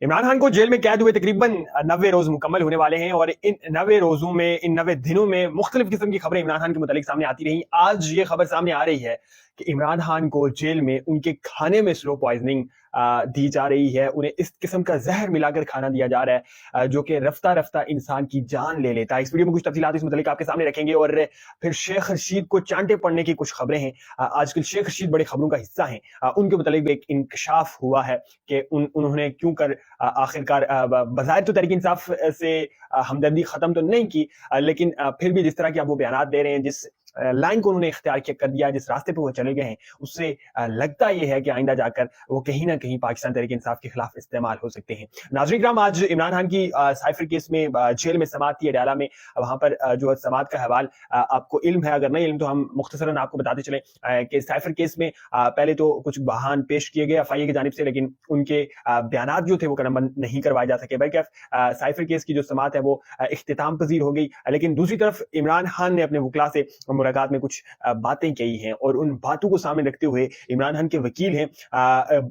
इमरान खान को जेल में कैद हुए तकरीबन 90 रोज मुकम्मल होने वाले हैं और इन 90 रोजों में, इन 90 दिनों में मुख्तलिफ किस्म की खबरें इमरान खान के मुतालिक सामने आती रही। आज ये खबर सामने आ रही है कि इमरान खान को जेल में उनके खाने में स्लो पॉइजनिंग दी जा रही है। उन्हें इस किस्म का जहर मिलाकर खाना दिया जा रहा है जो कि रफ्ता रफ्ता इंसान की जान ले लेता है। इस वीडियो में कुछ तफसीलात इस मुतालिक आपके सामने रखेंगे और फिर शेख रशीद को चांटे पड़ने की कुछ खबरें हैं। आजकल शेख रशीद बड़ी खबरों का हिस्सा हैं। उनके मुतालिक एक इंकशाफ हुआ है कि उन्होंने क्यों कर आखिरकार बज़ाहिर तो तहरीक इंसाफ से हमदर्दी खत्म तो नहीं की, लेकिन फिर भी जिस तरह की आप वो बयानात दे रहे हैं, जिस लाइन को उन्होंने इख्तियार कर दिया, जिस रास्ते पे वो चले गए हैं, उससे लगता ये है कि आइंदा जाकर वो कहीं ना कहीं पाकिस्तान तहरीक इंसाफ के खिलाफ इस्तेमाल हो सकते हैं। नाज़रीन किराम, आज इमरान खान की साइफर केस में जेल में समाअत थी अडयाला में। वहां पर जो समाअत का हवाल आपको इल्म है, अगर नहीं इल्म तो हम मुख्तसरन आपको बताते चले कि साइफर केस में पहले तो कुछ बयान पेश किए गए एफआईए की जानिब से, लेकिन उनके बयानात जो थे वो कलमबंद नहीं करवाए जा सके, बल्कि साइफर केस की जो समाअत है वो इख्तिताम पजीर हो गई। लेकिन दूसरी तरफ इमरान खान ने अपने वकला से मुलाकात में कुछ बातें कही हैं और उन बातों को सामने रखते हुए इमरान खान के वकील हैं,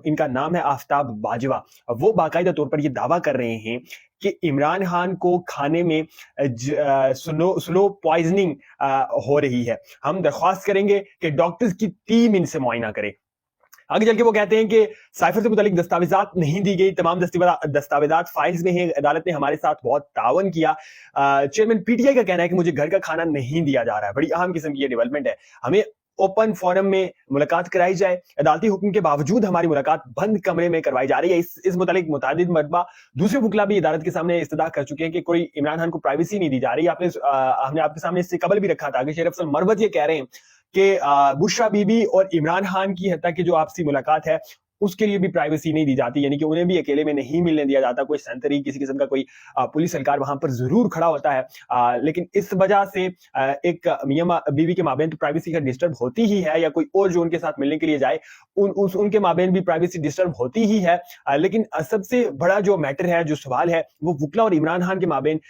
इनका नाम है आफ्ताब बाजवा, वो बाकायदा तौर पर ये दावा कर रहे हैं कि इमरान खान को खाने में स्लो पॉइजनिंग हो रही है। हम दरख्वास्त करेंगे कि डॉक्टर्स की टीम इनसे मुआयना करे। आगे चल के वो कहते हैं कि साइफर से मुतालिक दस्तावेजात नहीं दी गई, तमाम दस्तावेजात फाइल्स में हैं, अदालत ने हमारे साथ बहुत तावन किया। चेयरमैन पीटीआई का कहना है कि मुझे घर का खाना नहीं दिया जा रहा है। बड़ी अहम किस्म की ये डेवलपमेंट है। हमें ओपन फोरम में मुलाकात कराई जाए, अदालती हुक्म के बावजूद हमारी मुलाकात बंद कमरे में करवाई जा रही है। इस मुतालिक मुतादिद मरतबा दूसरे वकला भी अदालत के सामने इस्तदा कर चुके हैं कि कोई इमरान खान को प्राइवेसी नहीं दी जा रही। हमने आपके सामने इससे कबल भी रखा था कि शेर अफसल मरवत ये कह रहे हैं कि बुशरा बीबी और इमरान खान की हत्या की जो आपसी मुलाकात है उसके लिए भी प्राइवेसी नहीं दी जाती, यानी कि उन्हें भी अकेले में नहीं मिलने दिया जाता। कोई सेंसरी, किसी किस्म का कोई पुलिस एहलकार वहां पर जरूर खड़ा होता है, लेकिन इस वजह से एक मियां बीवी के माबेन तो प्राइवेसी का डिस्टर्ब होती ही है, या कोई और जो उनके साथ मिलने के लिए जाए उनके माबेन भी प्राइवेसी डिस्टर्ब होती ही है। लेकिन सबसे बड़ा जो मैटर है, जो सवाल है, वो वकला और इमरान खान के माबेन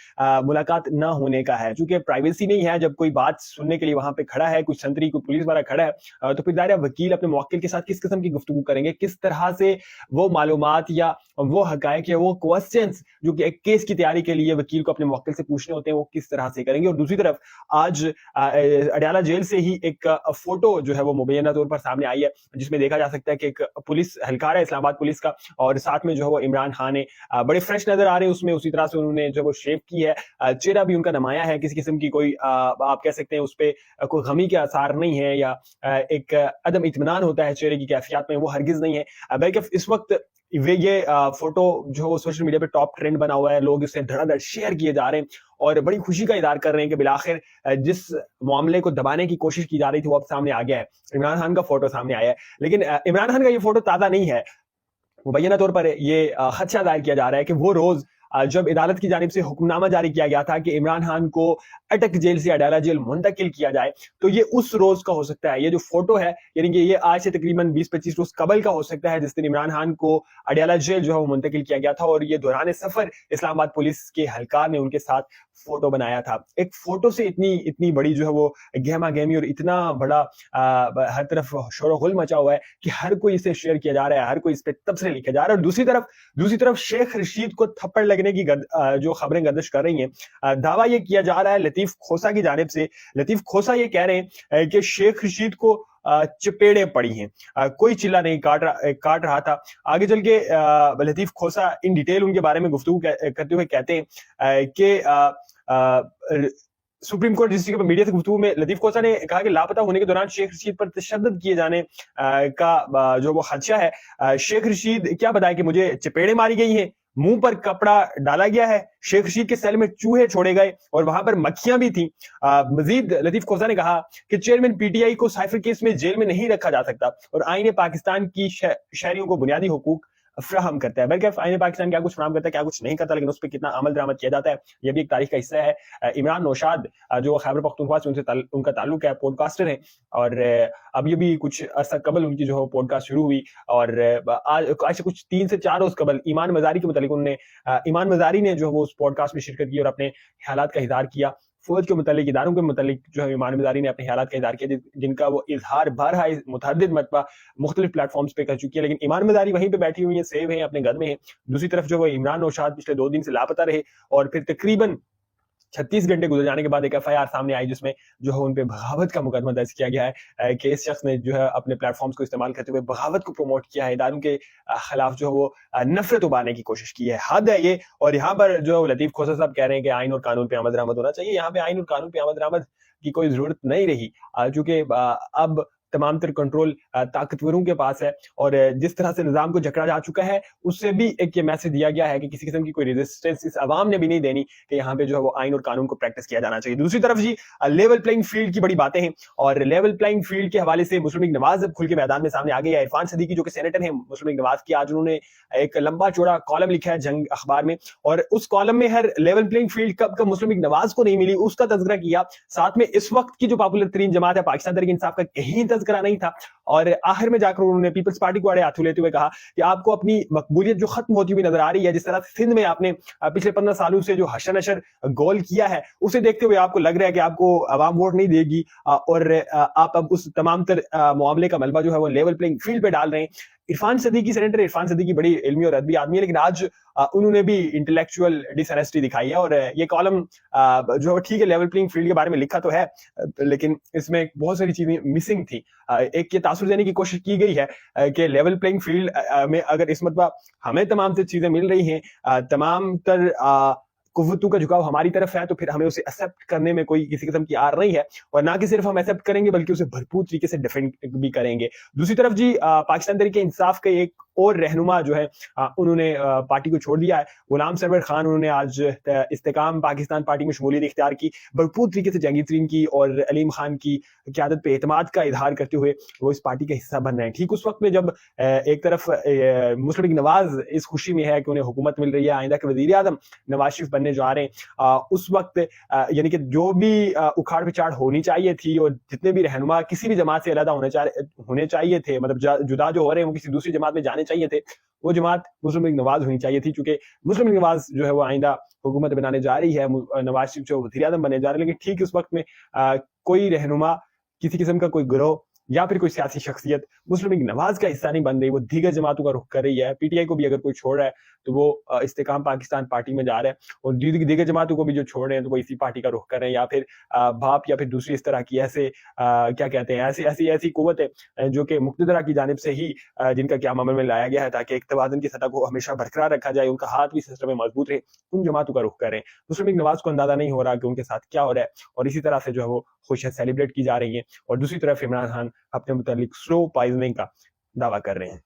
मुलाकात न होने का है। चूंकि प्राइवेसी नहीं है, जब कोई बात सुनने के लिए वहां पे खड़ा है, कुछ सेंसरी, कोई पुलिस वाला खड़ा है, तो फिर दायरा वकील अपने मुवक्किल के साथ किस किस्म की गुफ्तगू करेंगे, किस तरह से वो मालूमात या वो हकायक या वो क्वेश्चंस जो कि एक केस की तैयारी के लिए वकील को अपने मुवक्किल से पूछने होते हैं, वो किस तरह से करेंगे। और दूसरी तरफ आज अडयाला जेल से ही एक फोटो जो है वो मुबैना तौर पर सामने आई है, जिसमें देखा जा सकता है कि एक पुलिस एहलकार है इस्लामाबाद पुलिस का, और साथ में जो है वो इमरान खान है, बड़े फ्रेश नजर आ रहे हैं उसमें। उसी तरह से उन्होंने जो वो शेव की है, चेहरा भी उनका नमाया है, किसी किस्म की कोई आप कह सकते हैं उस पर कोई गमी के आसार नहीं है, या एक अदम इत्मीनान होता है चेहरे की कैफियत में, वो हरगिज नहीं है। बल्कि इस वक्त ये फोटो जो सोशल मीडिया पे टॉप ट्रेंड बना हुआ है, लोग इसे धड़ाधड़ शेयर किए जा रहे हैं और बड़ी खुशी का इजहार कर रहे हैं कि बिलाखिर जिस मामले को दबाने की कोशिश की जा रही थी वो अब सामने आ गया है। इमरान खान का फोटो सामने आया है, लेकिन इमरान खान का ये फोटो ताजा नहीं है। मुबैना तौर पर ये खदशा जाहिर किया जा रहा है कि वो रोज जब अदालत की जानिब से हुक्मनामा जारी किया गया था कि इमरान खान को अटक जेल से अडयाला जेल मुंतकिल किया जाए, तो ये उस रोज का हो सकता है। ये जो फोटो है, यानी कि ये आज से तकरीबन 20-25 रोज कबल का हो सकता है, जिस दिन इमरान खान को अडयाला जेल जो है वो मुंतकिल किया गया था, और ये दौरान सफर इस्लामाबाद पुलिस के एहलकार ने उनके साथ फोटो बनाया था। एक फोटो से इतनी बड़ी जो है वो गहमा गहमी और इतना बड़ा हर तरफ शोर मचा हुआ है कि हर कोई इसे शेयर किया जा रहा है, हर कोई इस पे तबसरे लिखा जा रहा है। और दूसरी तरफ शेख रशीद को थप्पड़ लगने की जो खबरें गर्दिश कर रही हैं, दावा ये किया जा रहा है लतीफ खोसा की जानिब से। लतीफ खोसा ये कह रहे हैं कि शेख रशीद को चपेड़े पड़ी हैं, कोई चिल्ला नहीं काट रहा था। आगे चल के लतीफ खोसा इन डिटेल उनके बारे में गुफ्तगू करते हुए कहते हैं कि सुप्रीम कोर्ट डिस्ट्रिक्ट मीडिया से गुफ्तगू में लतीफ खोसा ने कहा कि लापता होने के दौरान शेख रशीद पर तशद्दुद किए जाने का जो वो खदशा है। शेख रशीद क्या बताया कि मुझे चपेड़े मारी गई हैं, मुंह पर कपड़ा डाला गया है, शेख रशीद के सेल में चूहे छोड़े गए और वहां पर मक्खियां भी थी। मजीद लतीफ खोसा ने कहा कि चेयरमैन पीटीआई को साइफर केस में जेल में नहीं रखा जा सकता और आईने पाकिस्तान की शहरियों को बुनियादी हुकूक फ्राहम करता है। बल्कि आईने पाकिस्तान क्या कुछ फ्राहम करता है, क्या कुछ नहीं करता, लेकिन उस पर कितना अमल दरामद किया जाता है, यह भी एक तारीख का हिस्सा है। इमरान नौशाद जो खैबर पख्तूनख्वा से उनका ताल्लुक है, पॉडकास्टर है, और अब ये भी कुछ अर्सा कबल उनकी जो है पॉडकास्ट शुरू हुई, और आज से कुछ 3 से 4 रोज कबल ईमान मजारी के मुतालिक ईमान मजारी ने जो है वो उस पॉडकास्ट में शिरकत की और अपने ख्यालात का इजहार किया। فوج کے متعلق اداروں کے متعلق جو ہے ایمان مزاری نے اپنے خیالات کا اظہار کیا جن کا وہ اظہار بارہا متعدد مرتبہ مختلف پلیٹ فارمز پہ کر چکی ہے، لیکن ایمان مزاری وہیں پہ بیٹھی ہوئی ہیں، سیو ہیں، اپنے گھر میں ہیں۔ دوسری طرف جو وہ عمران نوشاد پچھلے 2 دن سے لاپتہ رہے اور پھر تقریباً 36 گھنٹے گزر جانے کے بعد ایک ایف آئی آر سامنے آئی جس میں جو ہے ان پہ بغاوت کا مقدمہ درج کیا گیا ہے کہ اس شخص نے جو ہے اپنے پلیٹ فارمز کو استعمال کرتے ہوئے بغاوت کو پروموٹ کیا ہے، اداروں کے خلاف جو ہے وہ نفرت ابالنے کی کوشش کی ہے۔ حد ہے یہ۔ اور یہاں پر جو لطیف کھوسہ صاحب کہہ رہے ہیں کہ آئین اور قانون پہ عمل درآمد ہونا چاہیے، یہاں پہ آئین اور قانون پہ عمل درآمد کی کوئی ضرورت نہیں رہی، چونکہ اب تمام تر کنٹرول طاقتوروں کے پاس ہے، اور جس طرح سے نظام کو جکڑا جا چکا ہے اس سے بھی ایک یہ میسج دیا گیا ہے کہ کسی قسم کی کوئی ریزسٹنس اس عوام نے بھی نہیں دینی کہ یہاں پہ جو ہے وہ آئین اور قانون کو پریکٹس کیا جانا چاہیے۔ دوسری طرف جی لیول پلینگ فیلڈ کی بڑی باتیں ہیں، اور لیول پلینگ فیلڈ کے حوالے سے مسلم لیگ نواز اب کھل کے میدان میں سامنے آ گئی ہے۔ عرفان صدیقی جو کہ سینیٹر ہیں مسلم لیگ نواز کی، آج انہوں نے ایک لمبا چوڑا کالم لکھا ہے جنگ اخبار میں، اور اس کالم میں ہر لیول پلینگ فیلڈ کب مسلم لیگ نواز کو نہیں ملی اس کا تذکرہ کیا، ساتھ میں اس وقت کی جو پاپولر ترین جماعت ہے پاکستان تحریک انصاف کا کہیں تذکرہ نہیں تھا، اور آخر میں جا کر انہوں نے پیپلز پارٹی کو اڑے ہاتھوں لیتے ہوئے کہا کہ آپ کو اپنی مقبولیت جو ختم ہوتی ہوئی نظر آ رہی ہے، جس طرح سندھ میں آپ نے پچھلے 15 سالوں سے جو حشر نشر گول کیا ہے اسے دیکھتے ہوئے آپ کو لگ رہا ہے کہ آپ کو عوام ووٹ نہیں دے گی، اور آپ اب اس تمام تر معاملے کا ملبہ جو ہے وہ لیول پلینگ فیلڈ پہ ڈال رہے ہیں۔ عرفان صدیقی سینیٹر عرفان صدیقی بڑی علمی اور ادبی آدمی ہے، لیکن آج انہوں نے بھی انٹلیکچوئل ڈس آنیسٹی دکھائی ہے، اور یہ کالم جو ٹھیک ہے لیول پلینگ فیلڈ کے بارے میں لکھا تو ہے لیکن اس میں بہت ساری چیزیں مسنگ تھی۔ ایک یہ تاثر دینے کی کوشش کی گئی ہے کہ لیول پلینگ فیلڈ میں اگر اس مرتبہ ہمیں تمام تر چیزیں مل رہی ہیں، تمام تر قوتوں کا جھکاؤ ہماری طرف ہے، تو پھر ہمیں اسے ایکسیپٹ کرنے میں کوئی کسی قسم کی آر نہیں ہے، اور نہ کہ صرف ہم ایکسیپٹ کریں گے بلکہ اسے بھرپور طریقے سے ڈیفینڈ بھی کریں گے۔ دوسری طرف جی پاکستان تحریک انصاف کے ایک اور رہنما جو ہے انہوں نے پارٹی کو چھوڑ دیا ہے، غلام سرور خان، انہوں نے آج استحکام پاکستان پارٹی میں شمولیت اختیار کی، بھرپور طریقے سے جہانگیر ترین کی اور علیم خان کی قیادت پہ اعتماد کا اظہار کرتے ہوئے وہ اس پارٹی کا حصہ بن رہے ہیں۔ ٹھیک اس وقت میں جب ایک طرف مسلم لیگ نواز اس خوشی میں ہے کہ انہیں حکومت مل رہی ہے، آئندہ کے وزیر اعظم نواز شریف بننے جا رہے ہیں، اس وقت یعنی کہ جو بھی اکھاڑ پچاڑ ہونی چاہیے تھی اور جتنے بھی رہنما کسی بھی جماعت سے علیحدہ ہونے چاہیے تھے، مطلب جدا جو ہو رہے ہیں وہ کسی دوسری جماعت میں جانے چاہیے تھے، وہ جماعت مسلم لیگ نواز ہونی چاہیے تھی، چونکہ مسلم لیگ نواز جو ہے وہ آئندہ حکومت بنانے جا رہی ہے، نواز شریف جو وزیر اعظم بننے جا رہے ہیں، لیکن ٹھیک اس وقت میں کوئی رہنما، کسی قسم کا کوئی گروہ یا پھر کوئی سیاسی شخصیت مسلم لیگ نواز کا حصہ نہیں بن رہی، وہ دیگر جماعتوں کا رخ کر رہی ہے۔ پی ٹی آئی کو بھی اگر کوئی چھوڑ رہا ہے تو وہ استحکام پاکستان پارٹی میں جا رہا ہے، اور دیگر جماعتوں کو بھی جو چھوڑ رہے ہیں تو وہ اسی پارٹی کا رخ کر رہے ہیں، یا پھر بھاپ یا پھر دوسری اس طرح کی ایسے کیا کہتے ہیں ایسی قوت ہے جو کہ مقتدرہ کی جانب سے ہی جن کا قیام عمل میں لایا گیا ہے تاکہ ایک توازن کی سطح کو ہمیشہ برقرار رکھا جائے، ان کا ہاتھ بھی سسٹم میں مضبوط رہے، ان جماعتوں کا رخ کر رہے ہیں۔ مسلم لیگ نواز کو اندازہ نہیں ہو رہا کہ ان کے ساتھ کیا ہو رہا ہے، اور اسی طرح سے جو ہے وہ خوشیاں سیلیبریٹ کی جا رہی ہیں، اور دوسری طرف عمران خان اپنے متعلق سلو پوائزننگ کا دعویٰ کر رہے ہیں۔